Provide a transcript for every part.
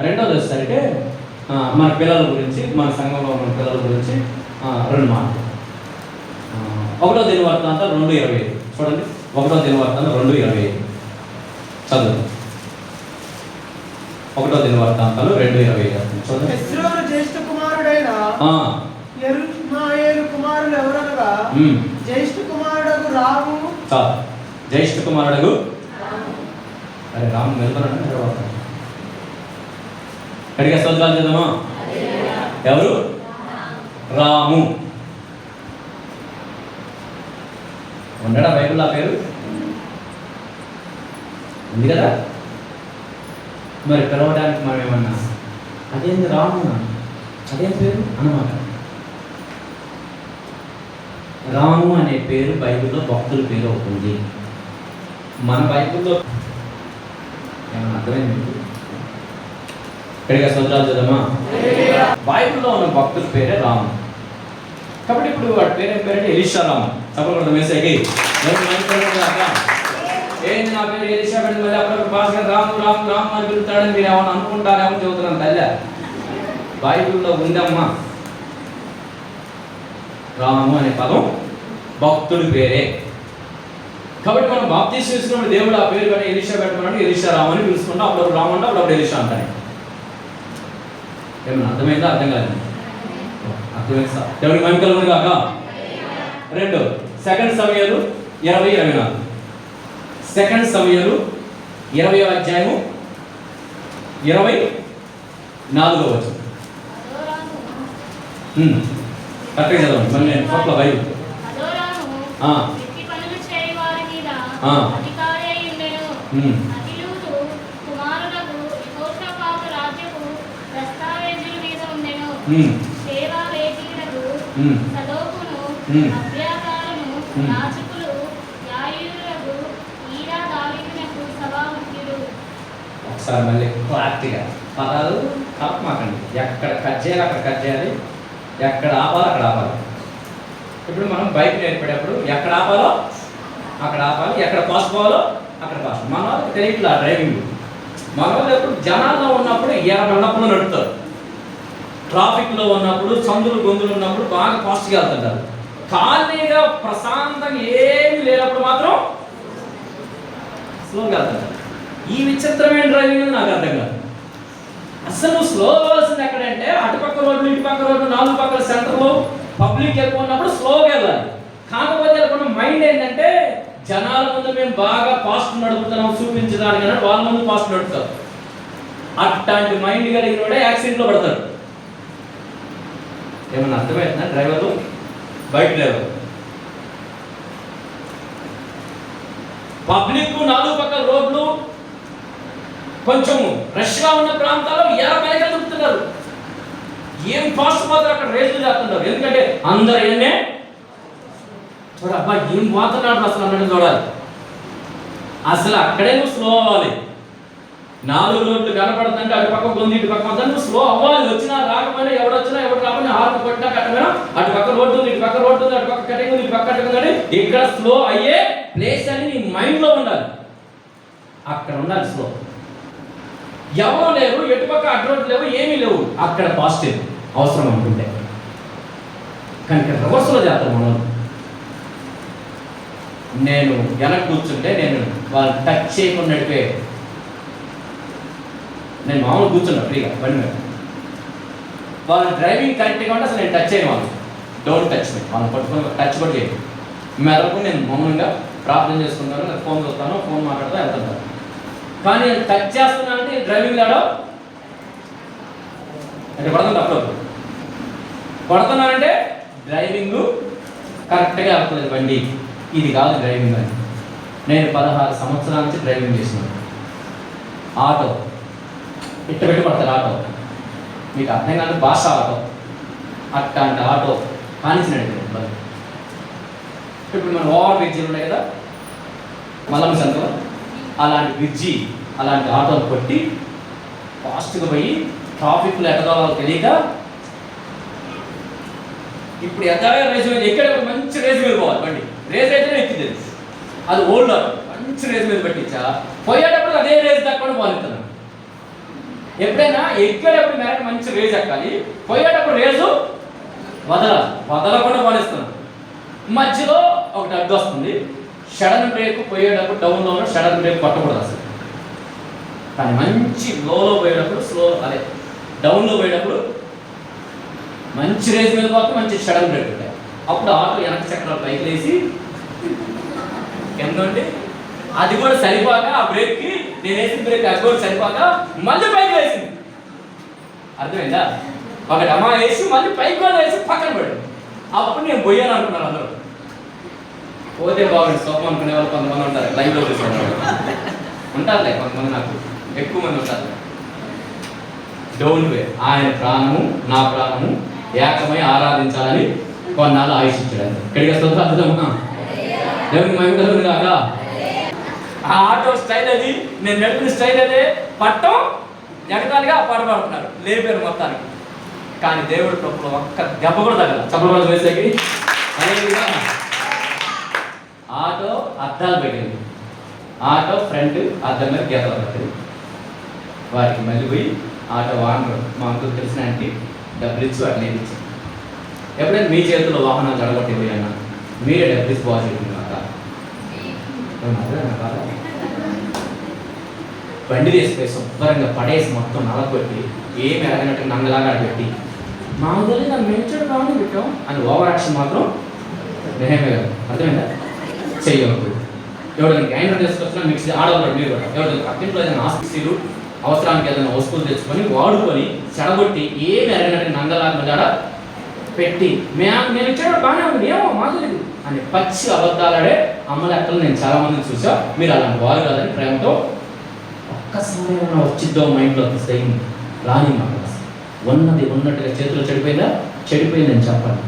రెండోది వచ్చేసరికి మన పిల్లల గురించి, మన సంఘంలో ఉన్న పిల్లల గురించి 2 మాటలు. 1వ దినవృత్తాంతం 2:25 చూడండి. 1వ దినవృత్తాంతం 2:25 చదువు. 1వ దినవృత్తాంతాలు 2:25 చూడండి. హెస్రోను జ్యేష్ఠ కుమారుడైన యెరుష్మాయేలు కుమారులు ఎవరనగా జ్యేష్ఠ కుమారుడు రాము. జ్యేష్ఠ కుమారుడు అరే రాము వెళ్తానంటే కడిగా స్తోత్రాలు చేద్దామా. ఎవరు? రాము. ఉండడా బైబిల్ ఆ పేరు ఉంది కదా. మరి పిలవడానికి మనం ఏమన్నా అదేంది రాము, అదేం పేరు అన్నమాట. రాము అనే పేరు బైబిల్లో భక్తుల పేరు అవుతుంది. మన బైబిల్లో ఏమన్నా అర్థమైంది? ఇక్కడిగా స్తోత్రాలు చేద్దామా. బైబిల్లో ఉన్న భక్తుల పేరే రాము. కాబట్టి ఇప్పుడు వాడి పేరంటే ఎలీషా రాము. చెప్పకూడదు మేసేకి ఏంది నా పేరు ఎలీషా పెట్టి మళ్ళీ అప్పుడప్పుడు భాషగా రాము రాము రాము అని పిలుస్తాడని మీరు ఏమన్నా అనుకుంటారేమో చెబుతున్నాను తల్లి. బైబిల్లో ఉందమ్మా రాము అనే పదం భక్తుడి పేరే. కాబట్టి మనం బాప్తీసం తీసుకున్నప్పుడు దేవుడు ఆ పేరు కానీ ఎలీషా పెట్టమన్నాడు, ఎలీషా రాము అని పిలుచుకుంటాం. అప్పుడు రాము అంటే అప్పుడు ఎలీషా అంటాను. ఏమన్నా అర్థమైందా? అర్థం కాదు. అర్థమైంది సార్. దేవుడికి మహిమ కలుగును గాక. 2 2 సమూయేలు 20:24. 2 సమూయేలు 20వ అధ్యాయము 24వ వచనం. కరెక్ట్గా చదవండి. మళ్ళీ నేను పట్ల బైబిల్ ఒకసారి మళ్ళీ క్లారిటీగా పదాలు కలపమాకండి. ఎక్కడ కట్ చేయాలి అక్కడ కట్ చేయాలి, ఎక్కడ ఆపాలి అక్కడ ఆపాలి. ఇప్పుడు మనం బైక్ నేర్పేటప్పుడు ఎక్కడ ఆపాలో అక్కడ ఆపాలి, ఎక్కడ పాస్ పోవాలో అక్కడ పాస్. మన వాళ్ళకి తెలియట్లా డ్రైవింగ్. మన వాళ్ళు ఎప్పుడు జనాల్లో ఉన్నప్పుడు 50 ఉన్నప్పుడు నడుపుతారు. ట్రాఫిక్లో ఉన్నప్పుడు, సందులు గొంతులు ఉన్నప్పుడు బాగా ఫాస్ట్గా వెళ్తుంటారు. ఖాళీగా ప్రశాంతంగా ఏమి లేనప్పుడు మాత్రం స్లోగా వెళ్తుంటారు. ఈ విచిత్రమైన డ్రైవింగ్ నాకు అర్థం కాదు. అసలు నువ్వు స్లో అవ్వాల్సింది ఎక్కడంటే అటుపక్క రోడ్లు ఇటుపక్క రోడ్లు 4 పక్కల సెంటర్లో పబ్లిక్ ఎక్కువ ఉన్నప్పుడు స్లోగా వెళ్ళాలి. కాకపోతే అనుకున్న మైండ్ ఏంటంటే జనాల ముందు మేము బాగా ఫాస్ట్ నడుపుతున్నాం చూపించడానికి వాళ్ళ ముందు ఫాస్ట్ నడుపుతారు. అట్లాంటి మైండ్ కలిగిన వాడే యాక్సిడెంట్లో పడతాడు. ఏమన్నా అర్థమవుతుందా? డ్రైవర్లు, బైక్ డ్రైవర్, పబ్లిక్ 4 పక్కల రోడ్లు కొంచెం రష్గా ఉన్న ప్రాంతాల్లో 50 దొరుకుతున్నారు. ఏం ఫాస్ట్ మాత్రం అక్కడ రేసులు చేస్తున్నారు. ఎందుకంటే అందరు ఎన్నే చూడ అబ్బా ఏం పోతున్నాడు అసలు అన్నట్టు చూడాలి. అసలు అక్కడే నువ్వు స్లో అవ్వాలి. 4 రోడ్లు కనపడుతుంటే అటు పక్క కొంది ఇటు పక్క నువ్వు స్లో అవ్వాలి. వచ్చినా రాకపోయినా ఎవడొచ్చినా ఎవరు రాకపోయినా హార్న్ కొట్టినా కట్టమైనా అటు పక్క రోడ్డు ఉంది, ఇటు పక్క రోడ్డు ఉంది, అటు పక్క కటింగ్ ఉంది, ఇటు పక్క కటింగ్ ఉందని ఇక్కడ స్లో అయ్యే ప్లేస్ అని నీ మైండ్లో ఉండాలి. అక్కడ ఉండాలి స్లో. ఎవరు లేరు, ఎటుపక్క అటు రోడ్లు లేవు, ఏమీ లేవు, అక్కడ పాజిటివ్ అవసరం అనుకుంటే. కానీ ఇక్కడ రివర్స్లో చేస్తాను మనం. నేను వెనక్కి కూర్చుంటే నేను వాళ్ళు టచ్ చేయకుండా నడిపే, నేను మామూలు కూర్చున్నా ఫ్రీగా బండి మీద. వాళ్ళు డ్రైవింగ్ కరెక్ట్గా ఉంటే అసలు నేను టచ్ చేయను. వాళ్ళు డోంట్ టచ్ మీ, వాళ్ళని పట్టుకొని టచ్ కూడా చేయను. మెదలకు నేను మౌనంగా ప్రార్థన చేసుకుంటాను, నేను ఫోన్ చూస్తాను, ఫోన్ మాట్లాడుతూ వెళ్తుంటాను. కానీ నేను టచ్ చేస్తున్నా అంటే డ్రైవింగ్ లాడో అంటే పడుతుంది. అప్పుడప్పుడు పడుతున్నానంటే డ్రైవింగ్ కరెక్ట్గా వెళ్తుంది బండి. ఇది కాదు డ్రైవింగ్ అని. నేను 16 సంవత్సరాల నుంచి డ్రైవింగ్ చేసినాను. ఆటో ఇట్ట పెట్టి పడతారు. ఆటో మీకు అర్థం కాదు, భాష ఆటో అట్లాంటి ఆటో కానిసి నడిపారు. ఇప్పుడు మన ఓవర్ బ్రిడ్జీలు ఉన్నాయి కదా మల్లమ్మ సంతలో, అలాంటి బ్రిడ్జి అలాంటి ఆటోలు కొట్టి ఫాస్ట్గా పోయి ట్రాఫిక్లో ఎక్కడాలో తెలియక ఇప్పుడు ఎక్కడే రేసు మీద ఎక్కడ మంచి రేసు మీద పోవాలి బండి. రేస్ అయితేనే ఎక్కింది అది ఓల్డ్ ఆటో. మంచి రేసు మీద పెట్టించా పోయేటప్పుడు అదే రేసు తక్కువ పోనిస్తున్నాను. ఎప్పుడైనా ఎక్కేటప్పుడు మేరకు మంచి రేజ్ ఎక్కాలి, పోయేటప్పుడు రేజు వదలకుండా పోనిస్తున్నాం. మధ్యలో ఒకటి అడ్డు వస్తుంది, షడన్ బ్రేక్ పోయేటప్పుడు డౌన్లో ఉన్న షడన్ బ్రేక్ కొట్టకూడదు అసలు. కానీ మంచి లోలో పోయేటప్పుడు అదే డౌన్లో పోయేటప్పుడు మంచి రేజ్ మీద పోతే మంచి షడన్ బ్రేక్ ఉంటాయి. అప్పుడు ఆటో వెనక చక్రాలు పైకి లేసి ఎందుకంటే అది కూడా సరిపోక ఆ బ్రేక్కి నేను వేసిన బ్రేక్ అది కూడా సరిపోక మళ్ళీ పైకి వేసింది. అర్థమైందా? ఒకటి అమ్మ వేసి మళ్ళీ పైకి కూడా వేసి పక్కన పడింది. అప్పుడు నేను పోయాను అనుకున్నాను. అందరూ పోతే బాగుంది సోపం అనుకునే వాళ్ళు కొంతమంది ఉంటారు, లైవ్లో చూసుకున్నారు ఉంటారులే కొంతమంది, నాకు ఎక్కువ మంది ఉంటారు. డోంట్ వే, ఆయన ప్రాణము నా ప్రాణము ఏకమై ఆరాధించాలని కొన్నాళ్ళు ఆయుష్ ఇచ్చాడు. ఇక్కడికి వస్తుందా? దేవునికి మహిమ కలుగును గాక. ఆ ఆటో స్టైల్ అది, నేను నడిపిన స్టైల్ అదే, పట్టం ఎగతాలుగా ఆ పాట పాడుతున్నారు, లేపారు మొత్తానికి. కానీ దేవుడి ప్రభుత్వం ఒక్క దెబ్బ కూడా తగ్గల. చప్పలు వేసేకి ఆటో అద్దాలు పెట్టింది, ఆటో ఫ్రంట్ అద్దం మీద గీతలు పెట్టింది. వారికి మళ్ళీ పోయి ఆటో వాహనం మా అంకులు తెలిసిన ఆంటీ డబ్బులు ఇచ్చి వాటిని నేర్పించారు. ఎప్పుడైనా మీ చేతుల్లో వాహనాలు జడగొట్టింది అన్న మీరే డబ్బులు ఇచ్చి బాగా చెప్పింది బండి వేసిపోయి శుభ్రంగా పడేసి మొత్తం నలగొట్టి ఏమి ఎరగనట్టు నంగలాగా పెట్టి మా ఊళ్ళో నన్ను మెచ్చాడు బాగుంది పెట్టాం అని ఓవర్ యాక్షన్ మాత్రం నేనే కాదు. అర్థమైందా? చెయ్యవద్దు. ఎవరైనా గ్రైండర్ తీసుకొచ్చినా మిక్సీ ఆడవాళ్ళు మీరు కూడా ఎవరైనా పక్కింట్లో ఏదైనా ఆస్తిలు అవసరానికి ఏదైనా వస్తువులు తెచ్చుకొని వాడుకొని చెడగొట్టి ఏమి ఎరగనట్టు నంగలాగా పెట్టి మేము ఇచ్చాడు బాగానే ఉంది ఏమో మాకు తెలియదు అని పచ్చి అబద్ధాలాడే అమ్మలెక్కలు నేను చాలా మందిని చూసా. మీరు అలాంటి వారు కాదని ప్రేమతో ఒక్కసారి ఏమైనా వచ్చిద్దో మైండ్లో వస్తాయి రాని మాట ఉన్నది ఉన్నట్టుగా చేతిలో చెడిపోయిందని చెప్పండి.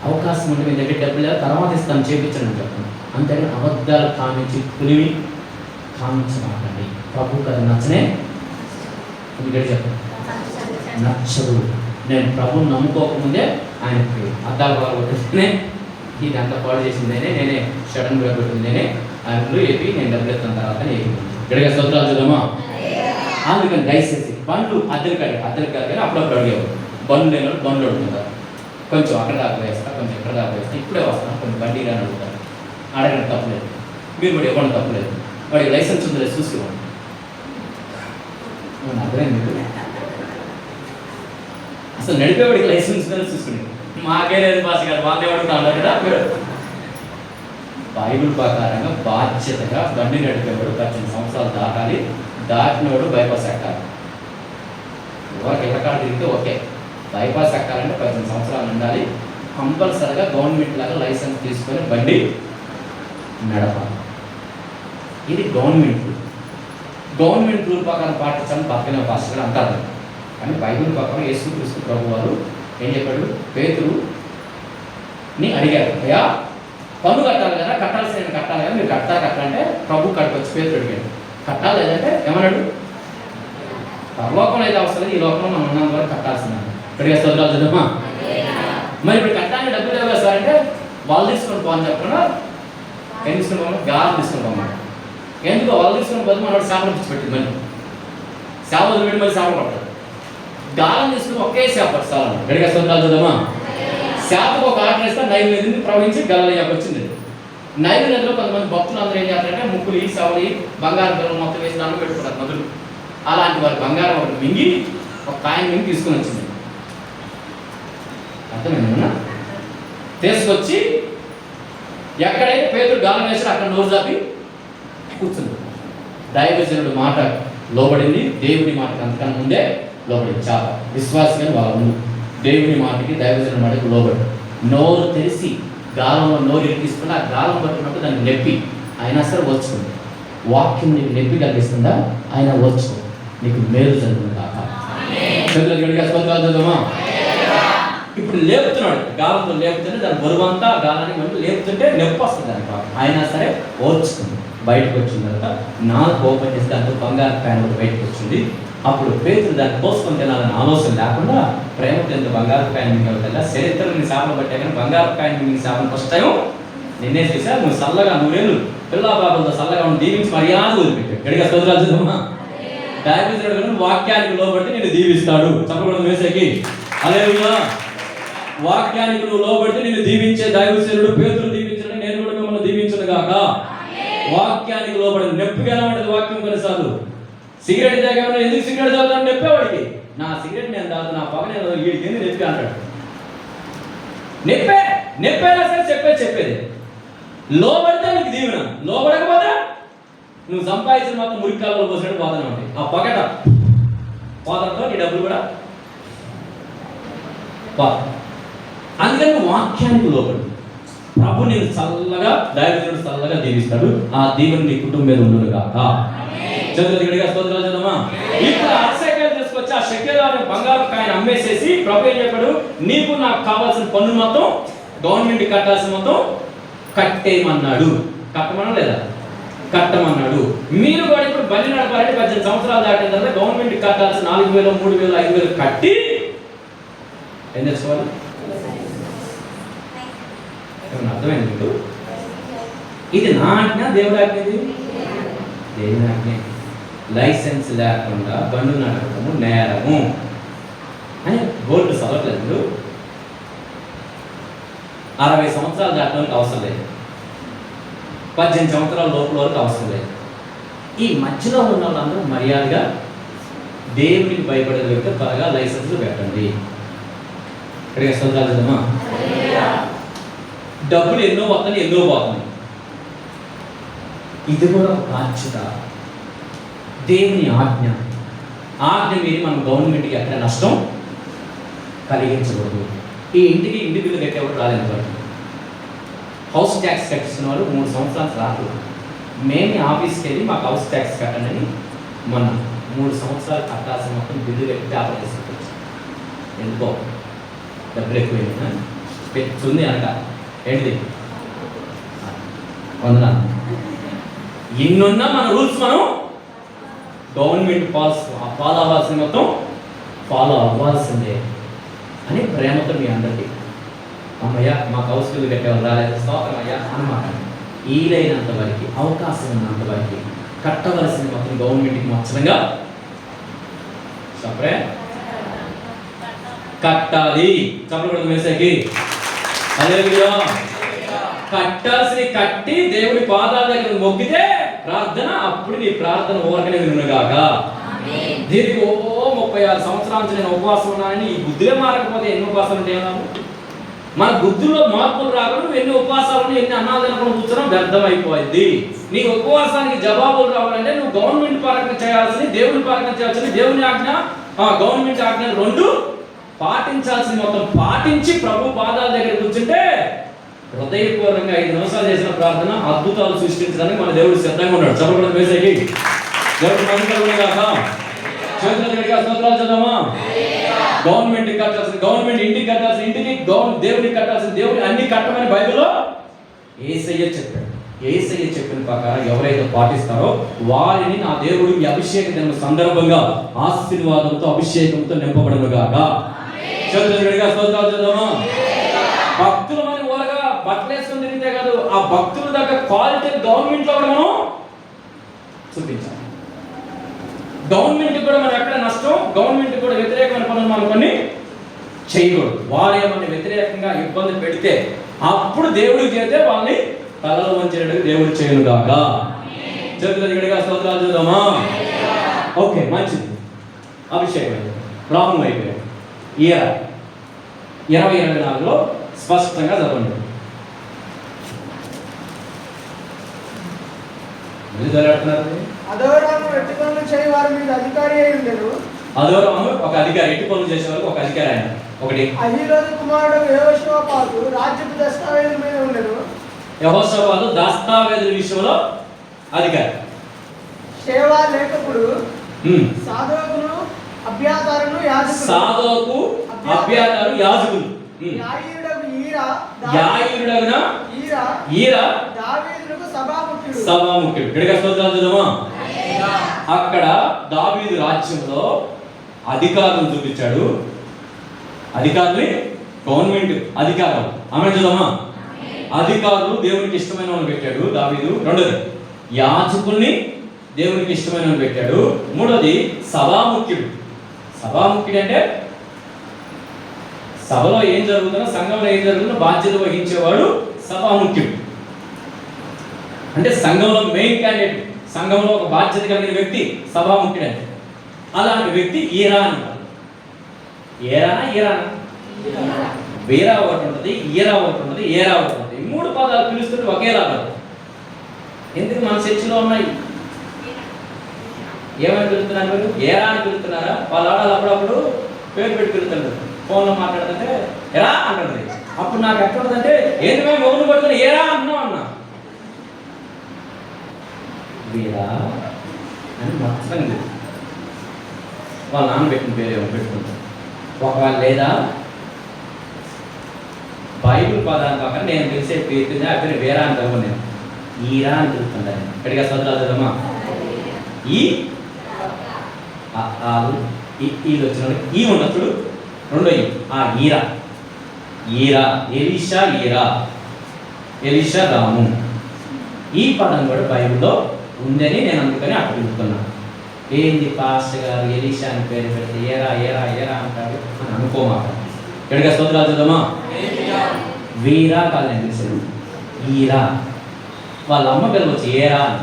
అవకాశం ఉంటే మీ దగ్గర డబ్బులు లేదా తర్వాత ఇస్తాను చేయించండి చెప్పండి. అంతేగాని అబద్ధాలు కామించి పులివి కామించమాకండి. ప్రభుకి అది నచ్చనే చెప్పండి నచ్చదు. నేను ప్రభుని నమ్ముకోకముందే ఆయనకి అద్దాలు కొట్టిస్తేనే ఇది అంతా పాడు చేసిందేనే, నేనే షడన్ బ్రేక్ కొట్టిందేనే, ఆయనలో ఏపీ నేను డబ్బులు ఎత్తున్న తర్వాత గడిగా స్తోత్రాలు చూద్దామా. అందుకని దయచేసి బండ్లు అద్దెలు కాదు కానీ అప్పుడప్పుడు అడిగేవారు. బండ్లు లేని బండ్లు అడుగుతుంటారు, కొంచెం అక్కడ దాకా వేస్తా, కొంచెం ఎక్కడ దాకా వేస్తా, ఇప్పుడే వస్తాను, కొంచెం బండి అని అడుగుతారు. అడగడం తప్పులేదు, మీరు కూడా ఇవ్వడం తప్పులేదు. వాడికి లైసెన్స్ ఉందో లేదు చూసుకోండి. అర్థమైంది? అసలు నడిపేవాడికి లైసెన్స్ ఉందో చూసుకుని మాకే లేదు పాస్ గారు వాళ్ళే అడుగుతా కదా. బైబిల్ ప్రకారంగా బాధ్యతగా బండి నడిపేవాడు 18 సంవత్సరాలు దాటాలి, దాటినవాడు బైపాస్ ఎక్కాలి. ఎవరికి ఎక్కకాలు తిరిగితే ఓకే, బైపాస్ ఎక్కాలంటే 18 సంవత్సరాలు ఉండాలి. కంపల్సరిగా గవర్నమెంట్ లాగా లైసెన్స్ తీసుకొని బండి నడపాలి. ఇది గవర్నమెంట్ రూల్ ప్రకారం పాటించాలని పక్కనే పాస్టర్ అంటారు. కానీ బైబిల్ ప్రకారం యేసుక్రీస్తు ప్రభు వారు ఏం చెప్పాడు? పేతురుని అడిగారు, అయ్యా పన్ను కట్టాలి కదా, కట్టాలి కదా, మీరు కట్టాలంటే ప్రభు కట్టవచ్చు. పేతురు అడిగాడు, కట్టాలి లేదంటే ఏమన్నాడు? పరలోకంలో అయితే అవసరం లేదు, ఈ లోకంలో మనం ఉన్నంత వరకు కట్టాల్సిందని. ఇక్కడికి స్తోత్రాలు చదువుమా. మరి ఇప్పుడు కట్టడానికి డబ్బులు ఏమో సారంటే వాళ్ళు తీసుకొని పోని చెప్పకుండా ఏం తీసుకుని పోమా? గాలం తీసుకుని పోమా. ఎందుకు వాళ్ళు తీసుకుని పోతే మన చేపలు పిచ్చిపెట్టింది, మళ్ళీ చేపలు పెట్టి మళ్ళీ చేపలు పడతాడు. గాలం తీసుకుని ఒకే చేప పట్టాలి. ఇక్కడికి స్తోత్రాలు చదువుమా. చేపకు ఒక ఆర్డర్ వేస్తే నైలు నదిని ప్రవహించి గలలయ్యాకు వచ్చింది. నైలు నదిలో కొంతమంది భక్తులు అందరూ ఏం చేస్తారంటే ముక్కులు సేవలు బంగారం పిల్లలు మొత్తం వేసి దాన్ని పెట్టుకుంటారు నదులు. అలాంటి వారి బంగారం ఒకటి మింగి ఒక కాయని మింగి తీసుకుని వచ్చింది. అర్థమైందా? తీసుకొచ్చి ఎక్కడైతే పేతురు గాలం వేసాడో అక్కడ నోరు చాపి కూర్చుంది. దైవజనుడు మాట లోబడింది, దేవుని మాటకి అంతకన్నా ముందే లోబడింది. చాలా విశ్వాసంగా వాళ్ళ ముందు దేవుని మాటకి దైవజనుడి మాటకి లోబడి నోరు తెరిచి గాలంలో నోరు ఇరికిస్తున్నా ఆ గాలం పట్టినప్పుడు దాన్ని నెప్పి అయినా సరే ఓర్చుకుంది. వాక్యం నీకు నెప్పి కలిగిస్తుందా? ఆయన ఓర్చుకో, నీకు మేలు జరుగుతుంది కాక. ఇప్పుడు లేపుతున్నాడు, గాలంతో లేపుతుంటే దాని బరువంతా గాలాన్ని మనం లేపుతుంటే నొప్పి వస్తుంది దానికి. అయినా సరే ఓర్చుకుంది. బయటకు వచ్చిన తర్వాత నాలుగు ఓపెన్ చేసి దాంట్లో బంగారు ప్యాన్ బయటకు వచ్చింది. అప్పుడు పేతురు దాన్ని పోసుకొని తినాలని ఆలోచన లేకుండా ప్రేమతో ఎంత బంగారు ప్యాన్ మింగల చరిత్రని చేపలు పట్టే కానీ బంగారు ప్యాన్ మింగిన చేపలు ఫస్ట్ టైం నిన్నే చేశా. నువ్వు చల్లగా 100 ఏళ్ళు పిల్లా బాబులతో చల్లగా ఉండి దీవించి మర్యాద వదిలిపెట్టావు. గడిగా స్తోత్రాలు చూద్దామా. దైవజనుడు వాక్యానికి లోబడితే నిన్ను దీవిస్తాడు. చెప్పకూడదు వేసేకి. హల్లెలూయా. వాక్యానికి నువ్వు లోబడితే నిన్ను దీవించే దైవజనుడు పేతురు దీవించడం, నేను కూడా మిమ్మల్ని దీవించను గాక. వాక్యానికి లోబడి నొప్పిగా ఎలా ఉంటుంది వాక్యం కొన్నిసార్లు. సిగరెట్ తాగేవాడు ఎందుకు సిగరెట్ తాగుతాను నొప్పేవాడికి, నా సిగరెట్ నేను తాగుతాను, నా పక్కన వీడికి ఎందుకు నొప్పి అంటాడు. నొప్పైనా సరే చెప్పేది. లోబడితే నీకు దీవెన, లోబడకపోతే నువ్వు సంపాదించిన మాత్రం మురికాలలో పోసినట్టు పోతానే ఉంటాయి. ఆ పగట పోతంతో నీ డబ్బులు కూడా అందుకని వాక్యానికి లోబడి ప్రభు నేను చల్లగా దైవజనుడు చల్లగా దీవిస్తాడు. ఆ దీవెన నీ కుటుంబం మీద ఉండదు కాక. చంద్రుడిగా స్తోత్రాలు చేద్దామా. ఇప్పుడు అరశకేలు తీసుకొచ్చి ఆ షెకెలు అనే బంగారు కాయను అమ్మేసేసి ప్రభు ఏం చెప్పాడు, నీకు నాకు కావాల్సిన పన్ను మొత్తం గవర్నమెంట్ కట్టాల్సిన మొత్తం కట్టేయమన్నాడు. కట్టమన్నా లేదా? కట్టమన్నాడు. మీరు కూడా ఇప్పుడు బండి నడపాలంటే 18 సంవత్సరాలు దాటిన తర్వాత గవర్నమెంట్ కట్టాల్సిన 4,000, 3,000, 5,000 కట్టి ఏం చేసుకోవాలి? ఏమన్నా అర్థమైంది మీకు? ఇది నా ఆజ్ఞ, దేవుడి ఆజ్ఞ. ఇది దేవుని ఆజ్ఞ. లైసెన్స్ లేకుండా బండి నడపడము నేరము అని బోర్డు చదవట్లేదు. 60 సంవత్సరాలు దాటడానికి అవసరం లేదు, 18 సంవత్సరాల లోపల వరకు అవసరం లేదు. ఈ మధ్యలో ఉన్న వాళ్ళందరూ మర్యాదగా దేవునికి భయపడే వ్యక్తి త్వరగా లైసెన్స్లు పెట్టండి. ఇక్కడికి సంవత్సరాలు డబ్బులు ఎన్నో వస్తాయి, ఎన్నో పోతున్నాయి. ఇది కూడా ఒక బాధ్యత, దేవుని ఆజ్ఞ. ఆజ్ఞ మీరి మనం గవర్నమెంట్కి ఎక్కడ నష్టం కలిగించకూడదు. ఈ ఇంటికి ఇంటి బిల్లు కట్టేవాడు రాలేదు వాడు. హౌస్ ట్యాక్స్ కట్టిస్తున్న వాళ్ళు 3 సంవత్సరాలు రాదు. మేమే ఆఫీస్కి వెళ్ళి మాకు హౌస్ ట్యాక్స్ కట్టండి మొన్న 3 సంవత్సరాలు కట్టాల్సిన మొత్తం బిల్లు కట్టి పేపర్ తీసుకొచ్చి ఎందుకో డబ్బులు ఎక్కువైంది పెట్టుకుంది అనక ఏంటిది వందనాలు. ఇన్నున్నా మన రూల్స్ మనం గవర్నమెంట్ ఫాలో అవ్వాల్సిన మొత్తం ఫాలో అవ్వాల్సిందే అని ప్రేమతో మీ అందరికీ అమ్మయ్య మాకు హౌస్ బిల్లు కట్టేవాళ్ళు రాలేదు స్తోత్రమయ్యా అన్నమాట. వీలైనంత వరకు అవకాశం ఉన్నంత వరకు కట్టవలసిన మొత్తం గవర్నమెంట్కి మచ్చంగా చెప్పరే కట్టాలి. చెప్పకూడదు వేసేకి. హల్లెలూయా. కట్టాల్సి కట్టి దేవుడి పాదాల దగ్గర మొక్కితే ప్రార్థన, అప్పుడు నీ ప్రార్థన ఊరకనే వినుగాక. దీనికి 36 సంవత్సరాల నుంచి నేను ఉపవాసం ఉన్నానని ఈ బుద్ధిలో మారకపోతే ఎన్ని ఉపవాసాలు ఉంటాయన్నాము. మన బుద్ధిలో మార్పులు రాకుండా ఎన్ని ఉపవాసాలను ఎన్ని అన్నాలు తినకుండా కూర్చోడం వ్యర్థం అయిపోయింది. నీ ఉపవాసానికి జవాబులు రావాలంటే నువ్వు గవర్నమెంట్ పరంగా చేయాల్సింది, దేవుని పరంగా చేయాల్సింది, దేవుని ఆజ్ఞ గవర్నమెంట్ ఆజ్ఞ 2 పాటించాల్సింది మొత్తం పాటించి ప్రభు పాదాల దగ్గర కూర్చుంటే హృదయపూర్వకంగా 5 నిమిషాలు చేసిన ప్రార్థన అద్భుతాలు సృష్టించడానికి మన దేవుడు సిద్ధంగా ఉన్నాడు. చెప్పకూడదు వేసేకి. దేవుడు మందిగా చేతులగా స్తోత్రాలు చదవమా. గవర్నమెంట్ కట్టాల్సిన గవర్నమెంట్, ఇంటికి కట్టాల్సిన ఇంటికి, దేవుడికి కట్టాల్సిన దేవుడిని అన్ని కట్టమని బైబిల్లో యేసయ్య చెప్పాడు. యేసయ్య చెప్పిన ప్రకారం ఎవరైతే పాటిస్తారో వారిని నా దేవుడు ఈ అభిషేక దినం సందర్భంగా ఆశీర్వాదంతో అభిషేకంతో నింపబడును గాక. చేతులగా స్తోత్రాలు చదవమా. భక్తులు మన ఊరగా బట్టలు వేసుకొని తిరిగితే కాదు, ఆ భక్తుల దగ్గర క్వాలిటీ గవర్నమెంట్ లో కూడా మనం చూపించాలి. గవర్నమెంట్ కూడా మనం ఎక్కడ నష్టం, గవర్నమెంట్ కూడా వ్యతిరేకమైన పనులు మనం కొన్ని చేయకూడదు. వారు ఏమన్నా వ్యతిరేకంగా ఇబ్బంది పెడితే అప్పుడు దేవుడికి చేస్తే వాళ్ళని తలలో వంచినట్టు దేవుడు చేయను గాక. చేతులగా స్తోత్రాలు చూద్దామా. ఓకే, మంచిది. అభిషేకం ప్రారంభం అయిపోయాయి. 2024లో స్పష్టంగా చదవండి. అదోరాము ఎట్టి పనులు చేయ వారి మీద అధికారి అయి ఉండెను. అదోరాము ఒక అధికారి, ఎట్టి పనులు చేసే వారికి ఒక అధికారి ఆయన. ఒకటి అహీరోదు కుమారుడు యెహోషాపాతు రాజ్యపు దస్తావేజుల మీద ఉండెను. యెహోషాపాతు దస్తావేజుల విషయంలో అధికారి. సేవా లేఖకుడు సాదోకును అబ్యాతారును యాజకులు. సాదోకు అబ్యాతారు యాజకులు. అక్కడ దావీదు రాజ్యంలో అధికారులను చూపించాడు. అధికారులు గవర్నమెంట్ అధికారులు ఆమె చూద్దామా. అధికారులు దేవునికి ఇష్టమైన వాళ్ళని పెట్టాడు దావీదు. 2 యాజకుల్ని దేవునికి ఇష్టమైన పెట్టాడు. మూడోది సభాముఖ్యుడు. సభాముఖ్యుడు అంటే సభలో ఏం జరుగుతుందో, సంఘంలో ఏం జరుగుతుందో బాధ్యత వహించేవాడు సభాముఖ్యుడు. అంటే సంఘంలో మెయిన్ క్యాండిడేట్, సంఘంలో ఒక బాధ్యత కలిగిన వ్యక్తి సభాముఖ్యుడు. అంటే అలాంటి వ్యక్తి ఈరా అంటారు. ఈరానా వీరా ఒకటి ఉంటుంది, ఈరా ఒకటి ఉంటుంది, ఏరా ఒకటి ఉంటుంది. ఈ మూడు పదాలు పిలుస్తుంటే ఒకేలా కాదు. ఎందుకు మన చర్చిలో ఉన్నాయి? ఏమని పిలుస్తున్నారు మీరు? ఏరా అని పిలుస్తున్నారా? వాళ్ళు ఆడాలి అప్పుడప్పుడు పేరు పెట్టి పిలుతుంటారు. ఫోన్లో మాట్లాడుతుంటే ఎరా అంటుంది. అప్పుడు నాకు ఎక్కడ ఉంటుందంటే ఏంటి మేము మొగుడు పడుతున్నా ఏరా అంటున్నాం అన్నా. వీరా అని నచ్చడం లేదు. వాళ్ళ నాన్న పెట్టిన పేరు ఏమో పెట్టుకుంటారు. ఒకవేళ లేదా బైబిల్ పదాన్ని పక్కన నేను తెలిసే పేరు ఆ పేరు వేరా అని చదవను. నేను ఈరా అని పిలుస్తుంటాను. ఇక్కడికి చదువుతామా? ఈ ఈలు వచ్చిన ఈ ఉన్నప్పుడు రెండో ఈరా. ఎలీషా రాము. ఈ పదం కూడా బైబిల్లో ఉందని నేను అందుకని అక్కడ పిలుస్తున్నాను. ఏంది పాస్టర్ గారు ఎలీషా అని పేరు పెడితే ఏరా ఏరా ఏరా అంటారు అని అనుకోమాట. ఎక్కడికి స్తోత్రాలు చూద్దామా? వీరా కాదు నేను పిలిచాను, ఈరా. వాళ్ళ అమ్మ పేరు వచ్చి ఏరా అని,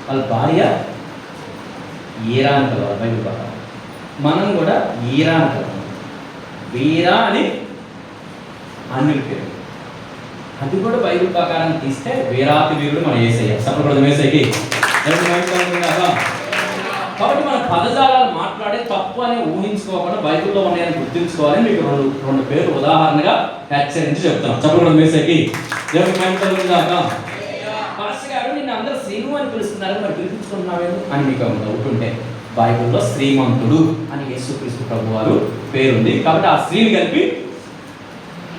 వాళ్ళ భార్య ఈరా అని పిలవాలి బైబిల్ ప్రకారం. మనం కూడా ఈరా అని పిలవాలి. వీరా అని అన్యుల పేరు. అది కూడా బైబిల్ ప్రకారం తీస్తే వీరాతి వీరుడు మన యేసయ్య. సపరపడదు యేసయ్యకి. కాబట్టి మన పదజాలాలు మాట్లాడే తప్పు అని ఊహించుకోకుండా బైబిల్లో ఉన్నాయని గుర్తుంచుకోవాలని మీకు రెండు పేర్లు ఉదాహరణగా హెచ్చరించి చెప్తున్నాం. చెప్పకూడదు మేసకి. పాస్టర్ గారు నిన్ను అందరూ శ్రీను అని పిలుస్తున్నారు, మరి పిలిపించుకుంటున్నావేమో అని మీకు ఉంటుంటే బైబిల్లో శ్రీమంతుడు అని యేసుక్రీస్తు ప్రభు వారు పేరుంది. కాబట్టి ఆ శ్రీని కలిపి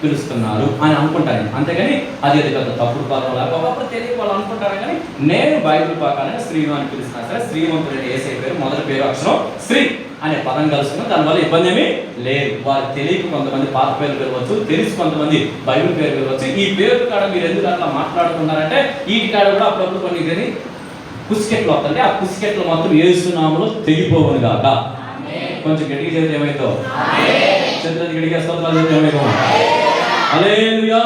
పిలుస్తున్నారు అని అనుకుంటాను. అంతేగాని అది పెద్ద తప్పుడు పదం లాగా ఒకప్పుడు తెలియక వాళ్ళు అనుకుంటారు. కానీ నేను బైబిల్ ప్రకారంగా శ్రీను అని పిలుస్తున్నా సరే, శ్రీమంతుడు యేసయ్య పేరు మొదటి పేరు అక్షరం శ్రీ అనే పదం కలుసుకున్నా దానివల్ల ఇబ్బంది ఏమీ లేదు. వారికి తెలియక కొంతమంది పాత పేరు పిలవచ్చు, తెలిసి కొంతమంది బైబిల్ పేరు పిలవచ్చు. ఈ పేరు కాడ మీరు ఎందుకు అట్లా మాట్లాడుతున్నారంటే వీటి కాడ కూడా అప్పుడప్పుడు కొన్ని కానీ పుసికెట్లు వస్తుంటే ఆ పుసికెట్లు మాత్రం యేసునామములో తెగిపోవును గాక. కొంచెం గట్టిగా చేస్తే ఏమైతో, చంద్రుడి గడిగేస్తా ఏమైతో. హల్లెలూయా.